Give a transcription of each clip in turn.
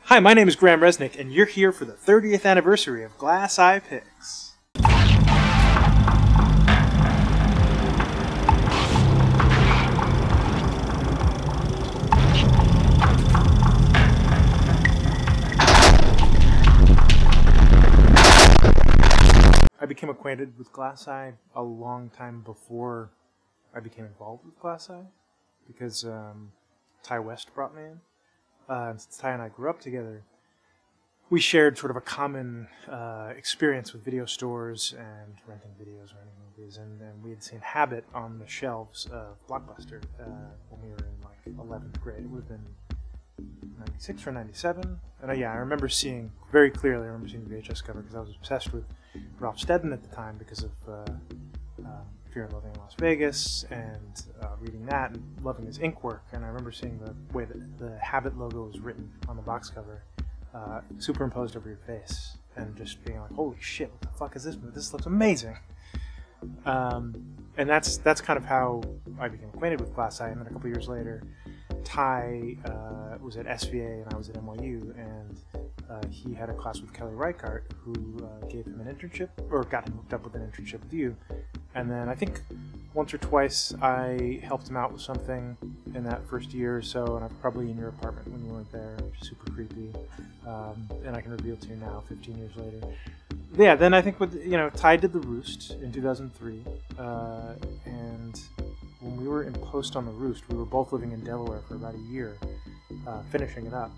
Hi, my name is Graham Reznick, and you're here for the 30th anniversary of Glass Eye Pix. I became acquainted with Glass Eye a long time before I became involved with Glass Eye, because Ty West brought me in. Since Ty and I grew up together, we shared sort of a common experience with video stores and renting videos or renting movies, and we had seen Habit on the shelves of Blockbuster when we were in like 11th grade. It would have been 96 or 97. And yeah, I remember seeing very clearly, I remember seeing the VHS cover because I was obsessed with Ralph Steadman at the time because of Fear and Loathing in Las Vegas, and reading that and loving his ink work. And I remember seeing the way that the Habit logo was written on the box cover superimposed over your face, and just being like, holy shit, what the fuck is this movie? This looks amazing. And that's kind of how I became acquainted with Glass Eye. And then a couple years later, Ty was at SVA and I was at NYU, and he had a class with Kelly Reichardt, who gave him an internship, or got him hooked up with an internship with you. And then I think once or twice I helped him out with something in that first year or so, and I'm probably in your apartment when you weren't there, which is super creepy. And I can reveal to you now, 15 years later. Yeah, then I think Ty did the Roost in 2003, and when we were in post on the Roost, we were both living in Delaware for about a year, finishing it up.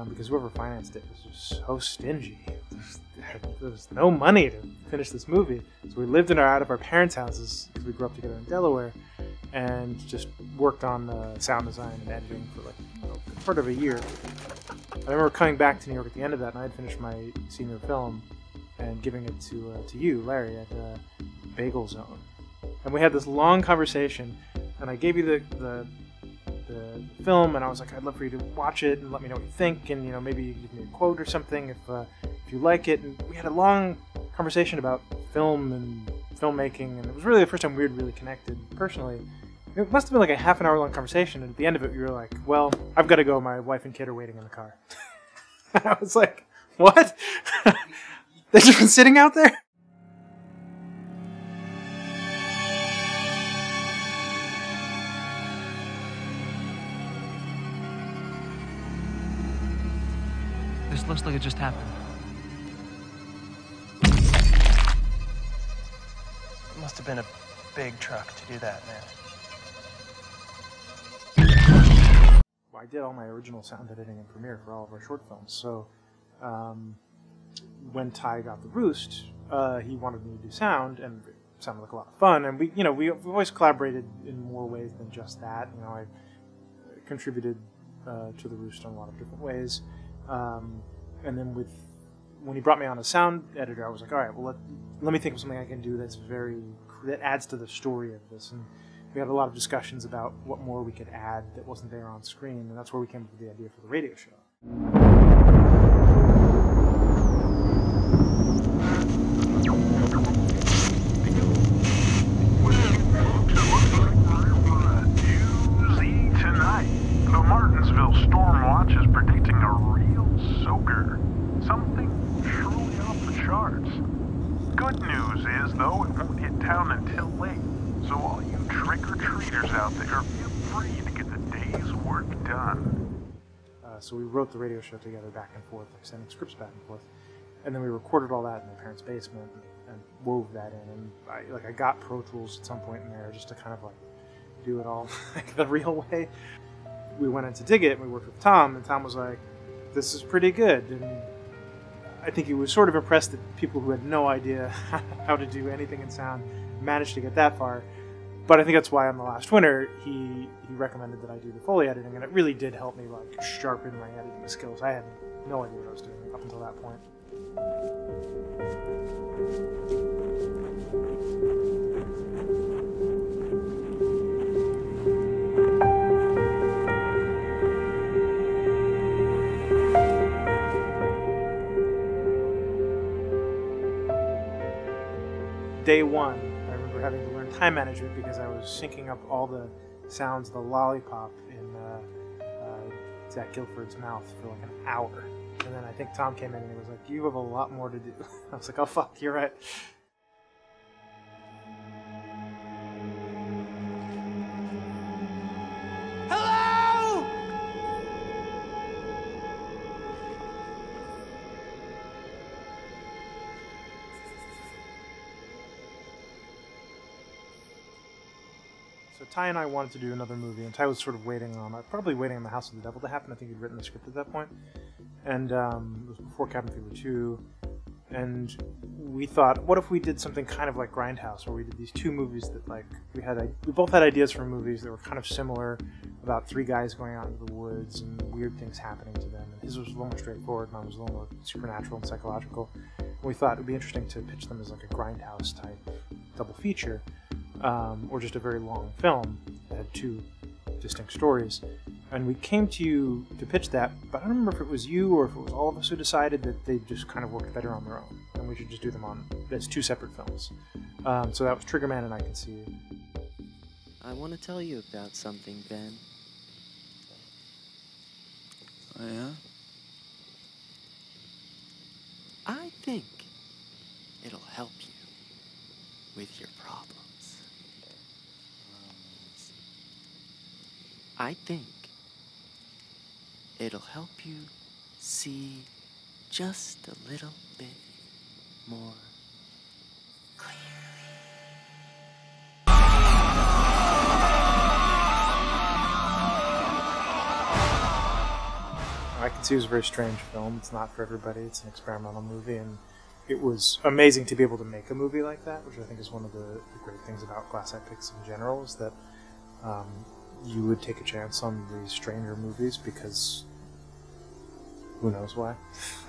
Because whoever financed it was just so stingy. There was no money to finish this movie. So we lived out of our parents' houses, because we grew up together in Delaware, and just worked on sound design and editing for like part of a year. I remember coming back to New York at the end of that, and I had finished my senior film and giving it to you, Larry, at Bagel Zone. And we had this long conversation, and I gave you the film, and I was like, I'd love for you to watch it and let me know what you think, and maybe you give me a quote or something if you like it. And we had a long conversation about film and filmmaking, and it was really the first time we had really connected personally. It must have been like a half an hour long conversation, and at the end of it you were like, well, I've got to go, my wife and kid are waiting in the car. And I was like, what? They've just been sitting out there? This looks like it just happened. It must have been a big truck to do that, man. Well, I did all my original sound editing in Premiere for all of our short films, so when Ty got the Roost, he wanted me to do sound, and it sounded like a lot of fun, and we've always collaborated in more ways than just that. I contributed to the Roost in a lot of different ways. And then when he brought me on as sound editor, I was like, all right, well, let me think of something I can do that adds to the story of this. And we had a lot of discussions about what more we could add that wasn't there on screen, and that's where we came up with the idea for the radio show. The Martinsville Storm Watch is predicting a real soaker. Something truly off the charts. Good news is, though, it won't hit town until late. So all you trick-or-treaters out there, feel free to get the day's work done. So we wrote the radio show together back and forth, like sending scripts back and forth. And then we recorded all that in my parents' basement and wove that in. And I got Pro Tools at some point in there just to kind of do it all the real way. We went in to dig it, and we worked with Tom, and Tom was like, this is pretty good. And I think he was sort of impressed that people who had no idea how to do anything in sound managed to get that far. But I think that's why on the last winter, he recommended that I do the Foley editing, and it really did help me sharpen my editing skills. I had no idea what I was doing up until that point. Day one, I remember having to learn time management because I was syncing up all the sounds of the lollipop in Zach Gilford's mouth for like an hour. And then I think Tom came in and he was like, you have a lot more to do. I was like, oh fuck, you're right. Hello! So Ty and I wanted to do another movie, and Ty was sort of probably waiting on The House of the Devil to happen. I think he'd written the script at that point. And it was before Cabin Fever 2. And we thought, what if we did something kind of like Grindhouse, where we did these two movies that, like, we both had ideas for movies that were kind of similar, about three guys going out into the woods and weird things happening to them. And his was a little more straightforward, mine was a little more supernatural and psychological. And we thought it would be interesting to pitch them as like a Grindhouse type double feature, or just a very long film that had two distinct stories. And we came to you to pitch that, but I don't remember if it was you or if it was all of us who decided that they just kind of worked better on their own, and we should just do them as two separate films. So that was Triggerman and I Can See You. I want to tell you about something, Ben. Oh, yeah? I think it'll help you with your problems. I think it'll help you see just a little bit more clearly. I Can See You is a very strange film. It's not for everybody. It's an experimental movie, and it was amazing to be able to make a movie like that, which I think is one of the great things about Glass Eye Pix in general, is that you would take a chance on these stranger movies because who knows why?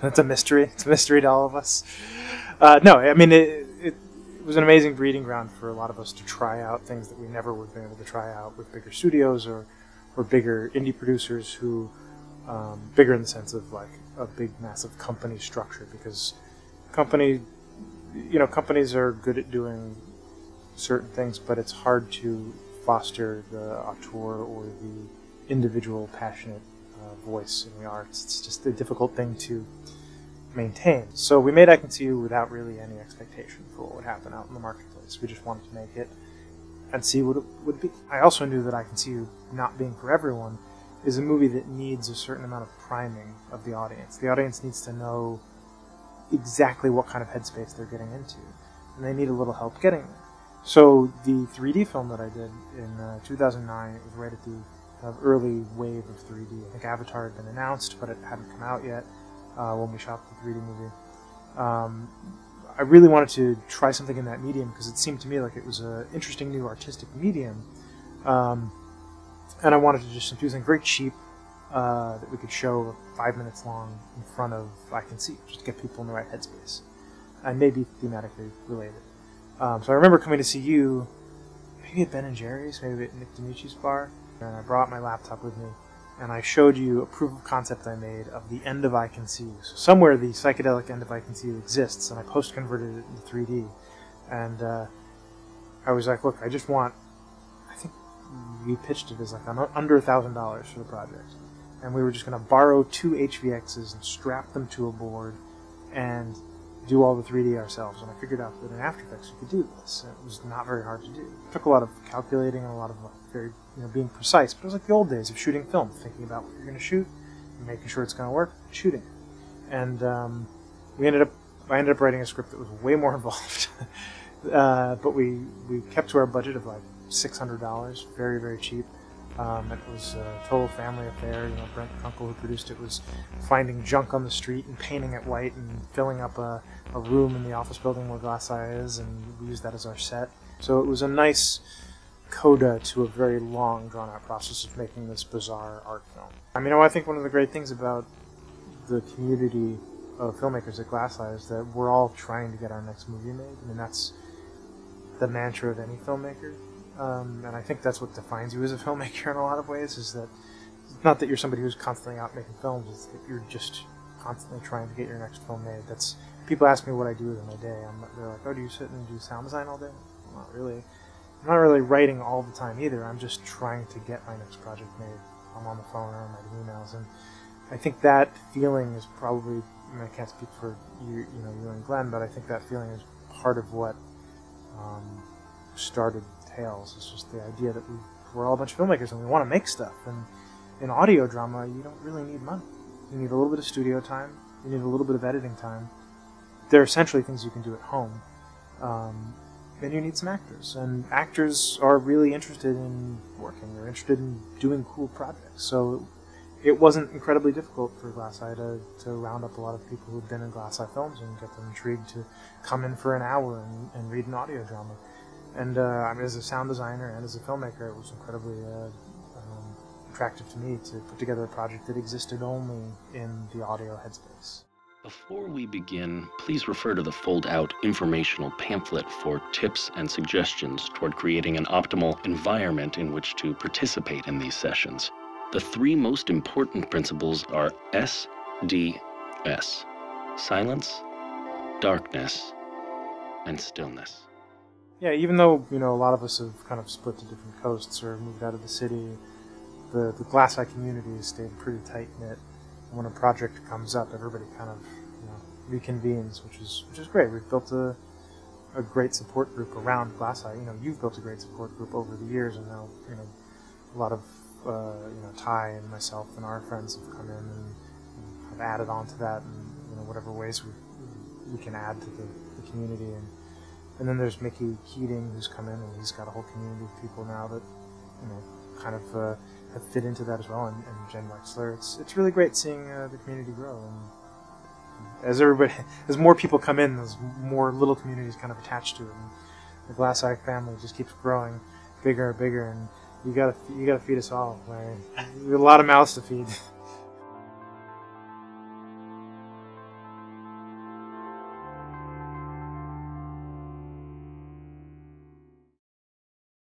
That's a mystery. It's a mystery to all of us. No, I mean, it was an amazing breeding ground for a lot of us to try out things that we never would have been able to try out with bigger studios or bigger indie producers who, bigger in the sense of like a big, massive company structure, because companies are good at doing certain things, but it's hard to foster the auteur or the individual passionate voice in the arts. It's just a difficult thing to maintain. So we made I Can See You without really any expectation for what would happen out in the marketplace. We just wanted to make it and see what it would be. I also knew that I Can See You, not being for everyone, is a movie that needs a certain amount of priming of the audience. The audience needs to know exactly what kind of headspace they're getting into, and they need a little help getting there. So the 3D film that I did in 2009, it was right at the early wave of 3D. I think Avatar had been announced, but it hadn't come out yet when we shot the 3D movie. I really wanted to try something in that medium because it seemed to me like it was an interesting new artistic medium. And I wanted to just do something very cheap that we could show 5 minutes long in front of I Can See, just to get people in the right headspace. And maybe thematically related. So I remember coming to see you, maybe at Ben & Jerry's, maybe at Nick DiMucci's bar, and I brought my laptop with me, and I showed you a proof of concept I made of the end of I Can See You. So somewhere the psychedelic end of I Can See You exists, and I post-converted it into 3D. And I was like, look, I think we pitched it as like under $1,000 for the project. And we were just going to borrow 2 HVXs and strap them to a board and do all the 3D ourselves, and I figured out that in After Effects you could do this. It was not very hard to do. It took a lot of calculating and a lot of being precise, but it was like the old days of shooting film, thinking about what you're going to shoot, and making sure it's going to work, and shooting it. And I ended up writing a script that was way more involved, but we kept to our budget of like $600, very, very cheap. It was a total family affair. Brent Kunkel, who produced it, was finding junk on the street and painting it white and filling up a room in the office building where Glass Eye is, and we used that as our set. So it was a nice coda to a very long, drawn-out process of making this bizarre art film. I mean, I think one of the great things about the community of filmmakers at Glass Eye is that we're all trying to get our next movie made. I mean, that's the mantra of any filmmaker. And I think that's what defines you as a filmmaker in a lot of ways, is that it's not that you're somebody who's constantly out making films, it's that you're just constantly trying to get your next film made. That's, people ask me what I do in my day. They're like, oh, do you sit and do sound design all day? Well, not really. I'm not really writing all the time either. I'm just trying to get my next project made. I'm on the phone or I'm writing emails, and I think that feeling is probably, I mean, I can't speak for you and Glenn, but I think that feeling is part of what started Tales. It's just the idea that we're all a bunch of filmmakers and we want to make stuff. And in audio drama, you don't really need money. You need a little bit of studio time. You need a little bit of editing time. They're essentially things you can do at home. And you need some actors. And actors are really interested in working. They're interested in doing cool projects. So it wasn't incredibly difficult for Glass Eye to round up a lot of people who'd been in Glass Eye films and get them intrigued to come in for an hour and read an audio drama. And I mean, as a sound designer and as a filmmaker, it was incredibly attractive to me to put together a project that existed only in the audio headspace. Before we begin, please refer to the fold-out informational pamphlet for tips and suggestions toward creating an optimal environment in which to participate in these sessions. The three most important principles are SDS: silence, darkness, and stillness. Yeah, even though, a lot of us have kind of split to different coasts or moved out of the city, the Glass Eye community has stayed pretty tight-knit. When a project comes up, everybody kind of reconvenes, which is great. We've built a great support group around Glass Eye. You've built a great support group over the years, and now a lot of Ty and myself and our friends have come in and have added on to that, and whatever ways we can add to the community. And then there's Mickey Keating, who's come in, and he's got a whole community of people now that kind of have fit into that as well, and Jen Wexler. It's really great seeing the community grow, and as more people come in, there's more little communities kind of attached to it, and the Glass Eye family just keeps growing bigger and bigger, and you gotta feed us all. Right? There's a lot of mouths to feed.